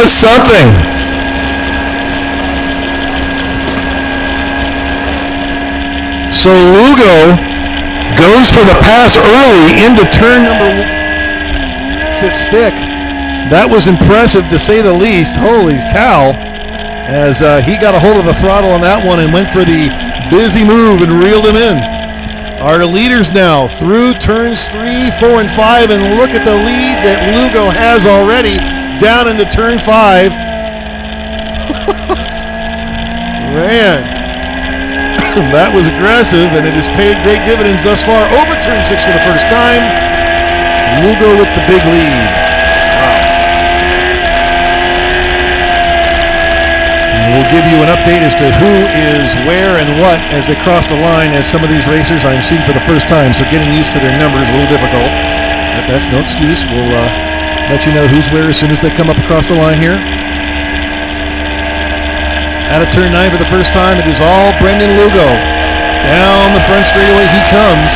is something. So Lugo goes for the pass early into turn number 1. Exit stick. That was impressive to say the least. Holy cow. As he got a hold of the throttle on that one and went for the busy move and reeled him in. Our leaders now through turns 3, 4, and 5, and look at the lead that Lugo has already down into turn 5. Man, that was aggressive, and it has paid great dividends thus far. Over turn 6 for the first time. Lugo with the big lead. We'll give you an update as to who is where and what as they cross the line, as some of these racers I'm seeing for the first time, so getting used to their numbers a little difficult. But that's no excuse. We'll let you know who's where as soon as they come up across the line here. Out of turn 9 for the first time, it is all Brendan Lugo. Down the front straightaway he comes.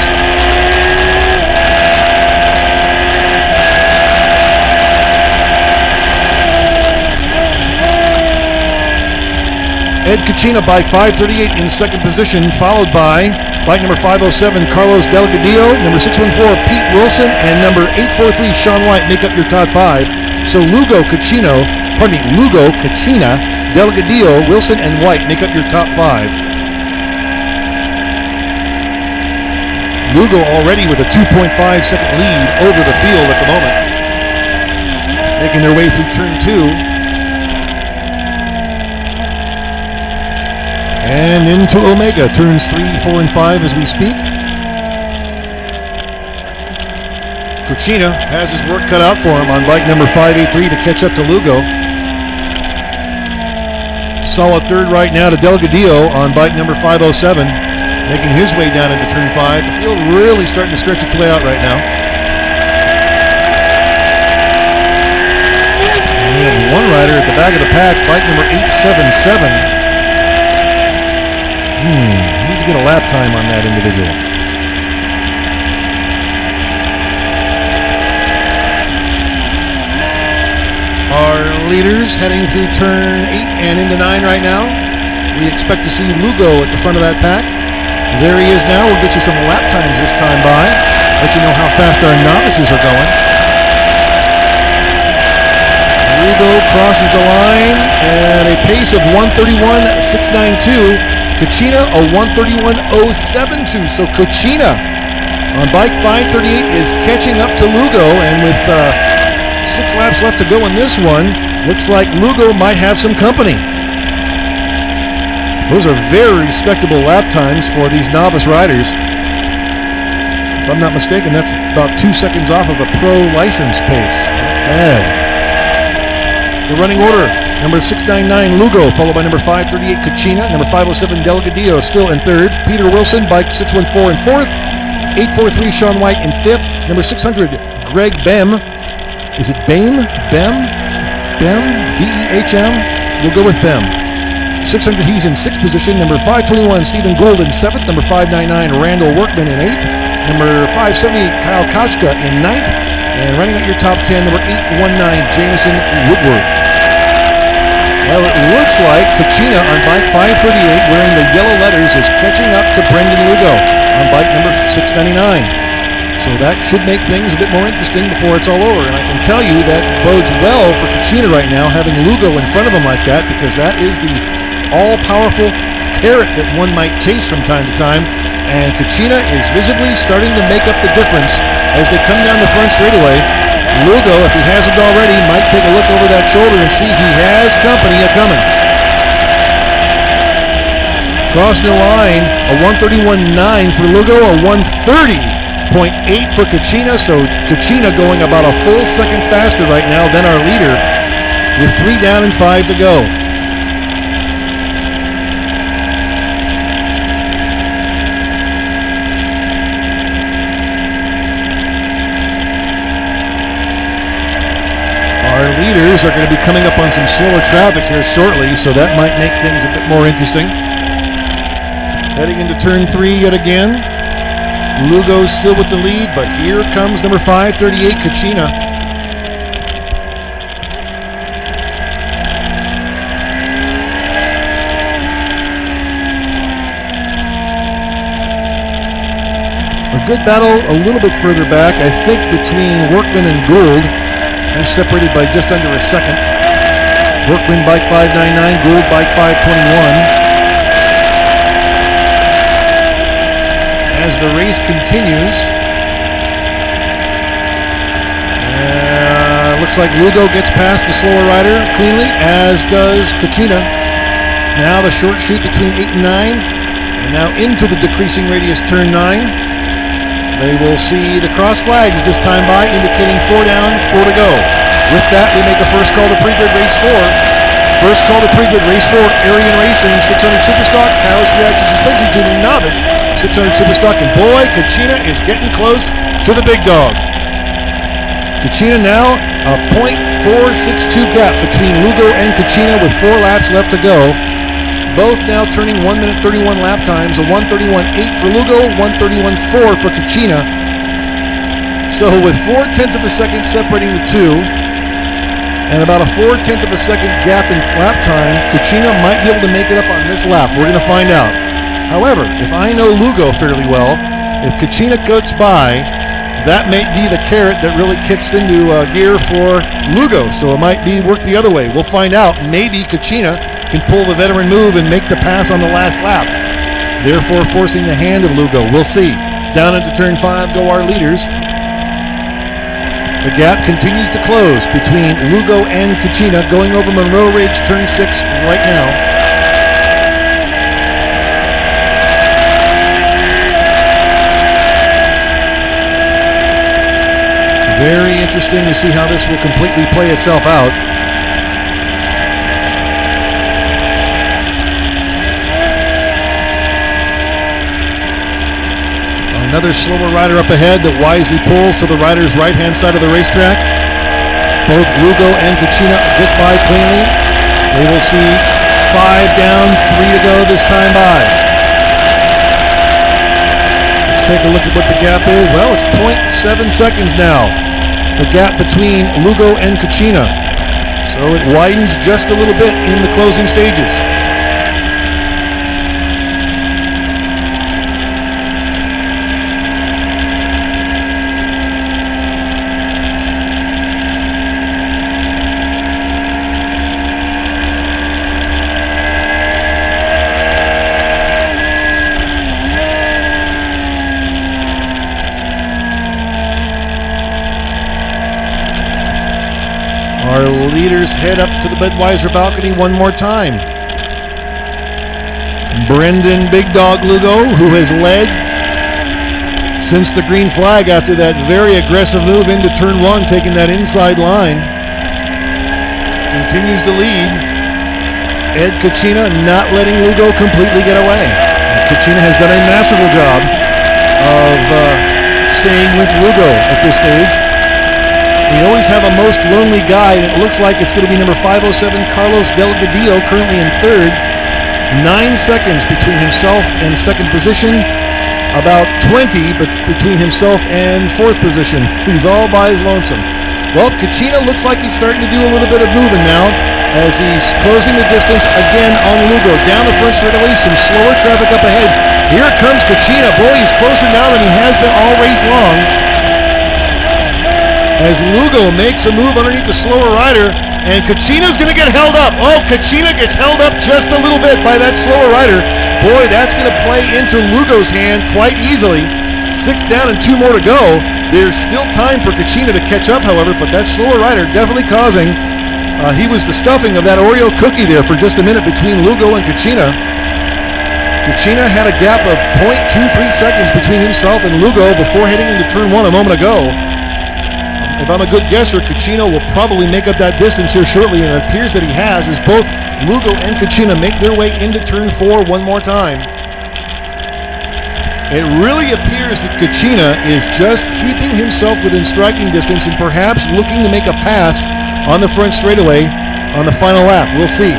Ed Cucina, bike 538 in second position, followed by bike number 507, Carlos Delgadillo, number 614, Pete Wilson, and number 843, Sean White, make up your top 5. So Lugo, Cucina, Delgadillo, Wilson, and White make up your top 5. Lugo already with a 2.5 second lead over the field at the moment. Making their way through turn 2. And into Omega, turns 3, 4, and 5 as we speak. Cucina has his work cut out for him on bike number 583 to catch up to Lugo. Solid third right now to Delgadillo on bike number 507, making his way down into turn 5. The field really starting to stretch its way out right now. And we have one rider at the back of the pack, bike number 877. Need to get a lap time on that individual. Our leaders heading through turn 8 and into 9 right now. We expect to see Lugo at the front of that pack. There he is now. We'll get you some lap times this time by. Let you know how fast our novices are going. Lugo crosses the line at a pace of 1:31.692. Cucina a 1:31.072. So Cucina on bike 538 is catching up to Lugo, and with 6 laps left to go in this one, looks like Lugo might have some company. Those are very respectable lap times for these novice riders. If I'm not mistaken, that's about 2 seconds off of a pro license pace. Not bad. The running order, number 699 Lugo, followed by number 538 Cucina, number 507 Delgadillo still in third, Peter Wilson, bike 614 in fourth, 843 Sean White in fifth, number 600 Greg Behm. Is it Behm? Behm? B-E-H-M? We'll go with Behm. 600, he's in sixth position. Number 521 Stephen Gould in seventh, number 599 Randall Workman in eighth, number 578 Kyle Kochka in ninth, and running out your top 10, number 819 Jameson Woodworth. Well, it looks like Cucina on bike 538 wearing the yellow leathers is catching up to Brendan Lugo on bike number 699. So that should make things a bit more interesting before it's all over. And I can tell you that bodes well for Cucina right now, having Lugo in front of him like that, because that is the all-powerful carrot that one might chase from time to time. And Cucina is visibly starting to make up the difference as they come down the front straightaway. Lugo, if he hasn't already, might take a look over that shoulder and see he has company a-coming. Crossing the line, a 1:31.9 for Lugo, a 1:30.8 for Cucina, so Cucina going about a full second faster right now than our leader, with 3 down and 5 to go. Our leaders are going to be coming up on some slower traffic here shortly, so that might make things a bit more interesting. Heading into turn 3 yet again. Lugo's still with the lead, but here comes number 538, Cucina. good battle a little bit further back, I think, between Workman and Gould. They're separated by just under a second. Workman bike 599, Gould bike 521. As the race continues, looks like Lugo gets past the slower rider cleanly, as does Kachina. Now the short shoot between 8 and 9, and now into the decreasing radius turn 9. They will see the cross flags this time by, indicating 4 down, 4 to go. With that, we make a first call to pre-grid race 4. First call to pre-grid race 4, Arian Racing, 600 Superstock, Kyle's Reaction Suspension Tuning, Novice, 600 Superstock, and boy, Kachina is getting close to the big dog. Kachina now a .462 gap between Lugo and Kachina with 4 laps left to go. Both now turning 1 minute 31 lap times, a 1:31.8 for Lugo, 1:31.4 for Kachina. So with 0.4 of a second separating the two, and about a 0.4 of a second gap in lap time, Kachina might be able to make it up on this lap. We're going to find out. However, if I know Lugo fairly well, if Kachina cuts by, that may be the carrot that really kicks into gear for Lugo, so it might be work the other way. We'll find out. Maybe Kachina can pull the veteran move and make the pass on the last lap, therefore forcing the hand of Lugo. We'll see. Down into turn 5 go our leaders. The gap continues to close between Lugo and Kachina, going over Monroe Ridge, turn 6 right now. Very interesting to see how this will completely play itself out. Another slower rider up ahead that wisely pulls to the rider's right-hand side of the racetrack. Both Lugo and Kachina get by cleanly. They will see 5 down, 3 to go this time by. Let's take a look at what the gap is. Well, it's 0.7 seconds now, the gap between Lugo and Kachina. So it widens just a little bit in the closing stages. Our leaders head up to the Budweiser balcony one more time. Brendan Big Dog Lugo, who has led since the green flag after that very aggressive move into turn 1, taking that inside line, continues to lead. Ed Kachina not letting Lugo completely get away. Kachina has done a masterful job of staying with Lugo at this stage. We always have a most lonely guy, and it looks like it's going to be number 507, Carlos Delgadillo, currently in 3rd. 9 seconds between himself and 2nd position, about 20 between himself and 4th position. He's all by his lonesome. Well, Kachina looks like he's starting to do a little bit of moving now as he's closing the distance again on Lugo. Down the front straightaway, some slower traffic up ahead. Here comes Kachina. Boy, he's closer now than he has been all race long, as Lugo makes a move underneath the slower rider, and Kachina's going to get held up. Oh, Kachina gets held up just a little bit by that slower rider. Boy, that's going to play into Lugo's hand quite easily. 6 down and 2 more to go. There's still time for Kachina to catch up, however, but that slower rider definitely causing. He was the stuffing of that Oreo cookie there for just a minute between Lugo and Kachina. Kachina had a gap of 0.23 seconds between himself and Lugo before heading into turn 1 a moment ago. If I'm a good guesser, Kachina will probably make up that distance here shortly, and it appears that he has, as both Lugo and Kachina make their way into turn 4 one more time. It really appears that Kachina is just keeping himself within striking distance and perhaps looking to make a pass on the front straightaway on the final lap. We'll see.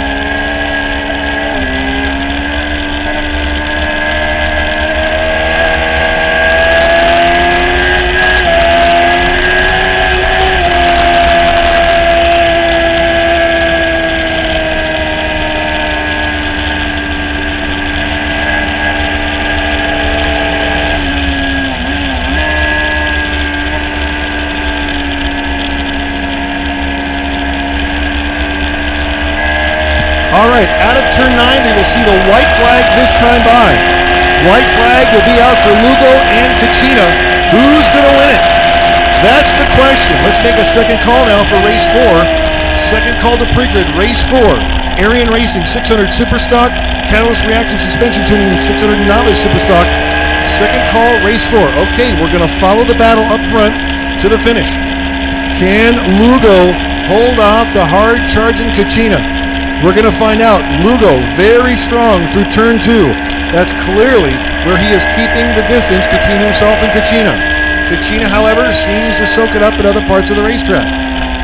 see the white flag this time by. White flag will be out for Lugo and Kachina. Who's going to win it? That's the question. Let's make a second call now for race 4. Second call to pre-grid, race 4. Arian Racing 600 Superstock, Catalyst Reaction Suspension Tuning 600 Novice Superstock. Second call, race 4. Okay, we're going to follow the battle up front to the finish. Can Lugo hold off the hard-charging Kachina? We're going to find out. Lugo very strong through turn 2. That's clearly where he is keeping the distance between himself and Kachina. Kachina, however, seems to soak it up at other parts of the racetrack.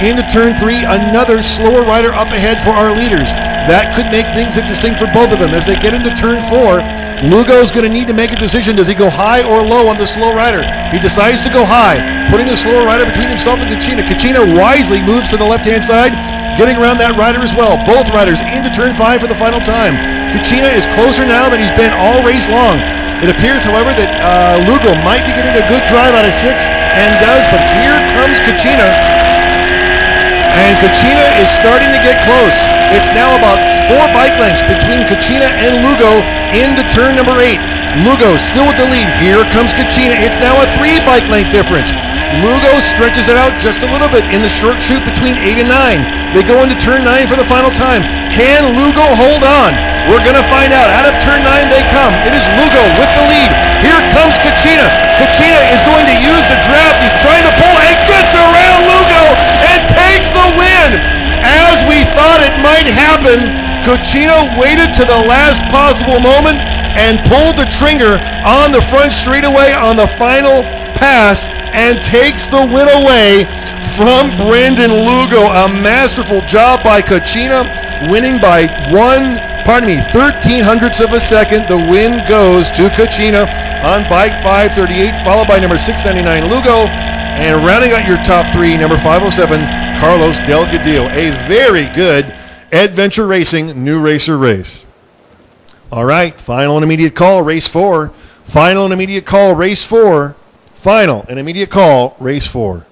Into turn 3, another slower rider up ahead for our leaders. That could make things interesting for both of them. As they get into turn 4, Lugo's going to need to make a decision. Does he go high or low on the slow rider? He decides to go high, putting the slower rider between himself and Kachina. Kachina wisely moves to the left-hand side, getting around that rider as well. Both riders into turn 5 for the final time. Kachina is closer now than he's been all race long. It appears, however, that Lugo might be getting a good drive out of 6, and does, but here comes Kachina. And Kachina is starting to get close. It's now about 4 bike lengths between Kachina and Lugo into turn number 8. Lugo still with the lead. Here comes Kachina. It's now a 3 bike length difference. Lugo stretches it out just a little bit in the short chute between 8 and 9. They go into turn 9 for the final time. Can Lugo hold on? We're going to find out. Out of turn 9 they come. It is Lugo with the lead. Here comes Kachina. Kachina is going to use the draft. He's trying to pull and gets around Lugo and takes the win. As we thought it might happen, Kachina waited to the last possible moment and pulled the trigger on the front straightaway on the final pass and takes the win away from Brendan Lugo. A masterful job by Kachina, winning by 13/100ths of a second. The win goes to Kachina on bike 538, followed by number 699 Lugo, and rounding out your top 3, number 507 Carlos Delgadillo. A very good Adventure Racing New Racer race. All right, final and immediate call, race 4. Final and immediate call, race 4. Final and immediate call, race 4.